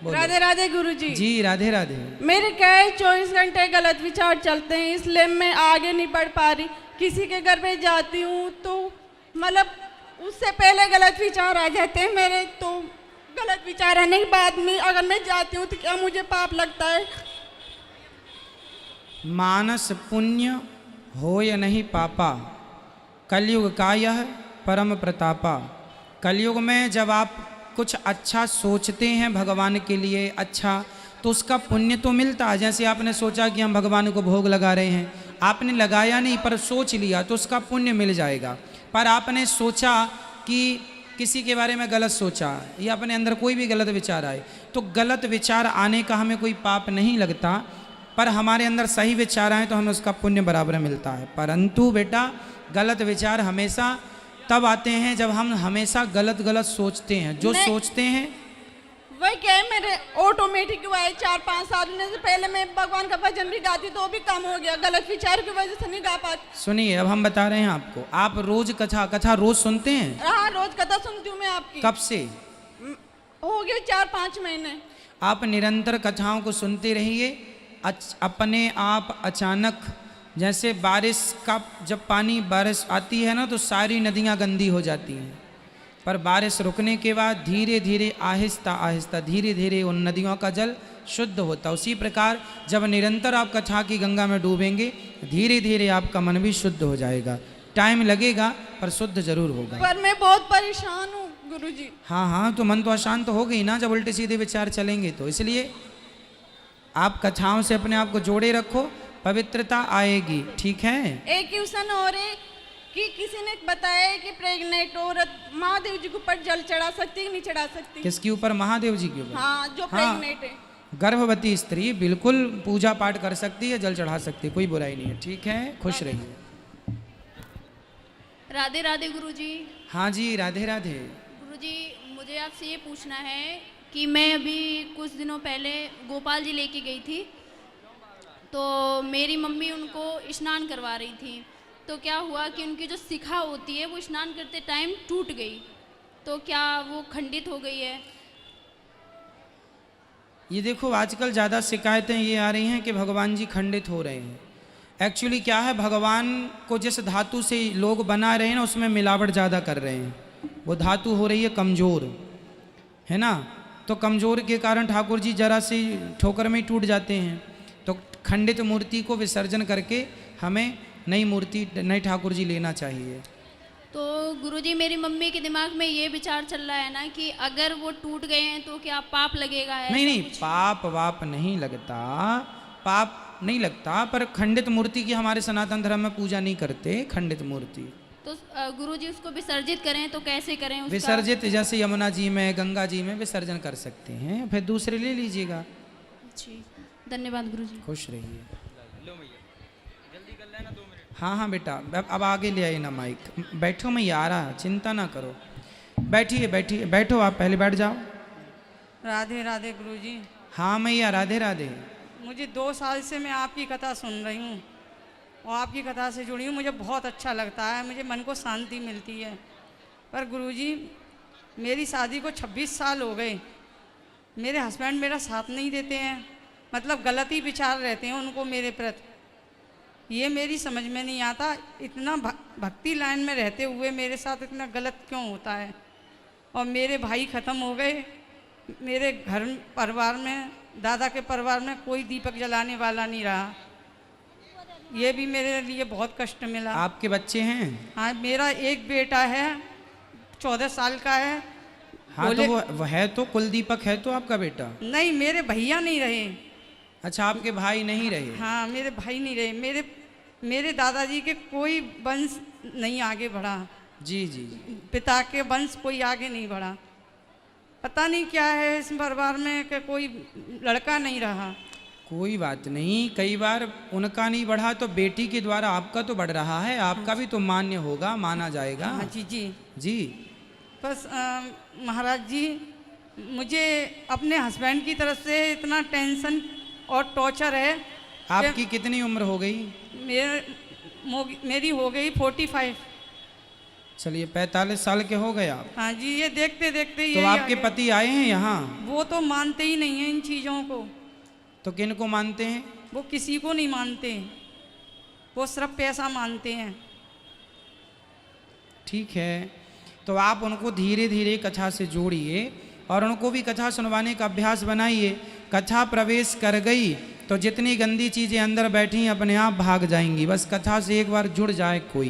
बोलो। राधे राधे गुरुजी। जी राधे राधे। मेरे क्या है 24 घंटे गलत विचार चलते हैं, इसलिए मैं आगे नहीं बढ़ पा रही। किसी के घर पे जाती हूँ तो मतलब उससे पहले गलत विचार आ जाते हैं मेरे, तो गलत विचार आने के बाद में अगर मैं जाती हूँ तो क्या मुझे पाप लगता है? मानस पुण्य हो या नहीं पापा, कलयुग का यह परम प्रतापा। कलयुग में जब आप कुछ अच्छा सोचते हैं भगवान के लिए अच्छा, तो उसका पुण्य तो मिलता है। जैसे आपने सोचा कि हम भगवान को भोग लगा रहे हैं, आपने लगाया नहीं पर सोच लिया तो उसका पुण्य मिल जाएगा। पर आपने सोचा कि किसी के बारे में गलत सोचा या अपने अंदर कोई भी गलत विचार आए, तो गलत विचार आने का हमें कोई पाप नहीं लगता, पर हमारे अंदर सही विचार आए तो हमें उसका पुण्य बराबर मिलता है। परंतु बेटा गलत विचार हमेशा तब आते हैं जब हम हमेशा गलत गलत सोचते हैं। जो सोचते हैं वही क्या है, मेरे ऑटोमेटिक हुआ है। 4-5 साल से पहले मैं भगवान का भजन भी गाती तो भी कम हो गया, गलत विचार की वजह से नहीं गा पाती। सुनिए अब हम बता रहे हैं आपको, आप रोज कथा रोज सुनते हैं? हाँ रोज कथा सुनती हूँ मैं आपकी। कब से? हो गए 4-5 महीने। आप निरंतर कथाओं को सुनते रहिए। अपने आप अचानक, जैसे बारिश का जब पानी बारिश आती है ना तो सारी नदियाँ गंदी हो जाती हैं, पर बारिश रुकने के बाद धीरे धीरे आहिस्ता आहिस्ता धीरे धीरे उन नदियों का जल शुद्ध होता। उसी प्रकार जब निरंतर आप कथा की गंगा में डूबेंगे धीरे धीरे आपका मन भी शुद्ध हो जाएगा। टाइम लगेगा पर शुद्ध जरूर होगा। पर मैं बहुत परेशान हूँ गुरुजी। हाँ हाँ, तो मन तो अशांत हो गई ना जब उल्टे सीधे विचार चलेंगे तो। इसलिए आप कथाओं से अपने आप को जोड़े रखो, पवित्रता आएगी। ठीक है। एक क्वेश्चन और है कि किसी ने बताया है कि प्रेग्नेंट औरत महादेव जी के ऊपर जल चढ़ा सकती है कि नहीं चढ़ा सकती? किसके ऊपर? महादेव जी के ऊपर। हाँ जो प्रेग्नेंट है। गर्भवती स्त्री बिल्कुल पूजा पाठ कर सकती है, जल चढ़ा सकती है, कोई बुराई नहीं है। ठीक है, खुश रहिए। राधे राधे गुरुजी। हाँ जी राधे राधे। गुरुजी मुझे आपसे ये पूछना है कि मैं अभी कुछ दिनों पहले गोपाल जी लेके गई थी, तो मेरी मम्मी उनको स्नान करवा रही थी। तो क्या हुआ कि उनकी जो शिखा होती है वो स्नान करते टाइम टूट गई, तो क्या वो खंडित हो गई है? ये देखो आजकल ज़्यादा शिकायतें ये आ रही हैं कि भगवान जी खंडित हो रहे हैं। एक्चुअली क्या है, भगवान को जिस धातु से लोग बना रहे हैं ना उसमें मिलावट ज़्यादा कर रहे हैं। वो धातु हो रही है कमज़ोर, है ना, तो कमज़ोर के कारण ठाकुर जी जरा सी ठोकर में ही टूट जाते हैं। तो खंडित मूर्ति को विसर्जन करके हमें नई मूर्ति, नई ठाकुर जी लेना चाहिए। तो गुरुजी मेरी मम्मी के दिमाग में ये विचार चल रहा है ना कि अगर वो टूट गए हैं तो क्या पाप लगेगा? है नहीं नहीं, पाप वाप नहीं लगता, पाप नहीं लगता, पर खंडित मूर्ति की हमारे सनातन धर्म में पूजा नहीं करते खंडित मूर्ति। तो गुरुजी उसको विसर्जित करें तो कैसे करें उसका? विसर्जित जैसे यमुना जी में, गंगा जी में विसर्जन कर सकते हैं, फिर दूसरे ले लीजिएगा। जी धन्यवाद गुरुजी। खुश रहिए। हाँ हाँ बेटा, अब आगे ले आइए ना माइक। बैठो, मैं आ रहा, चिंता ना करो। बैठिए बैठिए, बैठो, आप पहले बैठ जाओ। राधे राधे गुरुजी। हाँ मैया राधे राधे। मुझे 2 साल से मैं आपकी कथा सुन रही हूँ और आपकी कथा से जुड़ी हूँ। मुझे बहुत अच्छा लगता है, मुझे मन को शांति मिलती है। पर गुरुजी मेरी शादी को 26 साल हो गए, मेरे हस्बैंड मेरा साथ नहीं देते हैं, मतलब गलत ही विचार रहते हैं उनको मेरे प्रति। ये मेरी समझ में नहीं आता, इतना भक्ति लाइन में रहते हुए मेरे साथ इतना गलत क्यों होता है। और मेरे भाई ख़त्म हो गए, मेरे घर परिवार में, दादा के परिवार में कोई दीपक जलाने वाला नहीं रहा। ये भी मेरे लिए बहुत कष्ट मिला। आपके बच्चे हैं? हाँ मेरा एक बेटा है, 14 साल का है। हाँ तो वो है, तो कुल दीपक है तो आपका बेटा? नहीं, मेरे भैया नहीं रहे। अच्छा, आपके भाई नहीं रहे? हाँ मेरे भाई नहीं रहे, मेरे दादाजी के कोई वंश नहीं आगे बढ़ा। जी जी। पिता के वंश कोई आगे नहीं बढ़ा। पता नहीं क्या है इस परिवार में कि कोई लड़का नहीं रहा। कोई बात नहीं, कई बार उनका नहीं बढ़ा तो बेटी के द्वारा आपका तो बढ़ रहा है, आपका भी तो मान्य होगा, माना जाएगा। हाँ जी जी जी। बस महाराज जी, मुझे अपने हस्बैंड की तरफ से इतना टेंशन और टॉर्चर है। आपकी कितनी उम्र हो गई? मेरी हो गई 45। चलिए 45 साल के हो गए आप। हाँ जी, ये देखते देखते तो यही आपके आ गया। पति आए हैं यहाँ? वो तो मानते ही नहीं है इन चीज़ों को। तो किन को मानते हैं? वो किसी को नहीं मानते, वो सिर्फ पैसा मानते हैं। ठीक है, तो आप उनको धीरे धीरे कथा से जोड़िए और उनको भी कथा सुनवाने का अभ्यास बनाइए। कथा प्रवेश कर गई तो जितनी गंदी चीज़ें अंदर बैठी अपने आप भाग जाएंगी। बस कथा से एक बार जुड़ जाए कोई।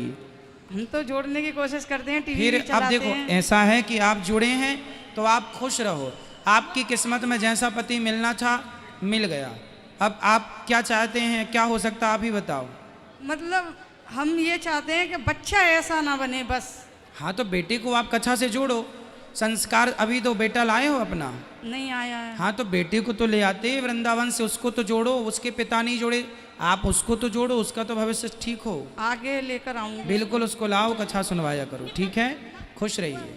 हम तो जोड़ने की कोशिश करते हैं, टीवी फिर भी अब चलाते देखो हैं। ऐसा है कि आप जुड़े हैं तो आप खुश रहो। आपकी किस्मत में जैसा पति मिलना था मिल गया। अब आप क्या चाहते हैं, क्या हो सकता आप ही बताओ। मतलब हम ये चाहते हैं कि बच्चा ऐसा ना बने बस। हाँ तो बेटे को आप कथा से जोड़ो। संस्कार अभी तो बेटा लाए हो अपना? नहीं आया है। हाँ तो बेटे को तो ले आते वृंदावन से, उसको तो जोड़ो। उसके पिता नहीं जोड़े, आप उसको तो जोड़ो, उसका तो भविष्य ठीक हो। आगे लेकर आऊँगी। बिल्कुल उसको लाओ, कथा सुनवाया करो। ठीक है, खुश रहिए।